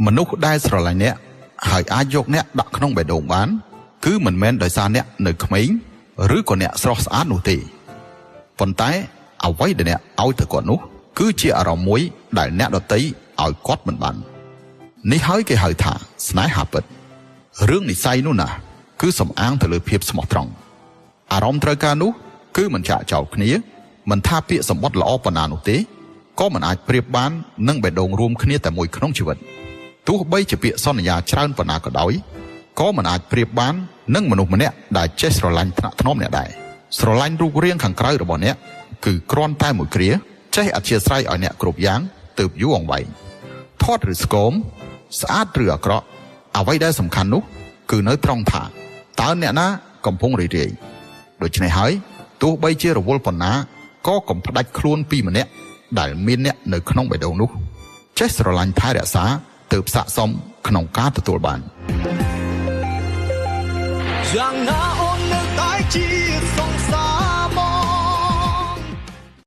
មនុស្សដែលស្រឡាញ់អ្នកហើយអាចយកអ្នកដាក់ក្នុងបេះដូងបានគឺមិនមែនដោយសារអ្នកនៅក្មេងឬក៏អ្នកស្រស់ស្អាតនោះទេប៉ុន្តែអ្វីដែលអ្នកឲ្យទៅគាត់នោះគឺជាអារម្មណ៍មួយដែលអ្នកដទៃឲ្យគាត់មិនបាននេះហើយគេហៅថាស្នេហាពិតរឿងនិស្ស័យនោះណាគឺសំអាងទៅលើភាពស្មោះត្រង់អារម្មណ៍ត្រូវការនោះគឺមិនចាក់ចោលគ្នាមិនថាពាក្យសម្បត្តិល្អប៉ុណ្ណានោះទេក៏មិនអាចប្រៀបបាននឹងបេះដូងរួមគ្នាតែមួយក្នុងជីវិតទោះបីជាពាក្យសន្យាច្រើនប៉ុណ្ណាក៏ដោយក៏មិនអាចប្រៀបបាននឹងមនុស្សម្នាក់ដែលចេះស្រឡាញ់ថ្នាក់ថ្នមអ្នកដែរស្រឡាញ់រូបរាងខាងក្រៅរបស់អ្នកគឺគ្រាន់តែមួយគ្រាចេះអធ្យាស្រ័យឲ្យអ្នកគ្រប់យ៉ាងទើបយូរអង្វែងធាត់ឬស្គមស្អាតឬអាក្រក់អ្វីដែលសំខាន់នោះគឺនៅត្រង់ថាតើអ្នកណាកំពុងរីករាយដូច្នេះហើយទោះបីជារវល់ប៉ុណ្ណាក៏កុំផ្ដាច់ខ្លួនពីម្នាក់ដែលមានអ្នកនៅក្នុងបេះដូងនោះចេះស្រឡាញ់ថែរក្សាទើបស័ក្តិសមក្នុងការទទួលបានយ៉ាងណាអូននៅតែជាសង្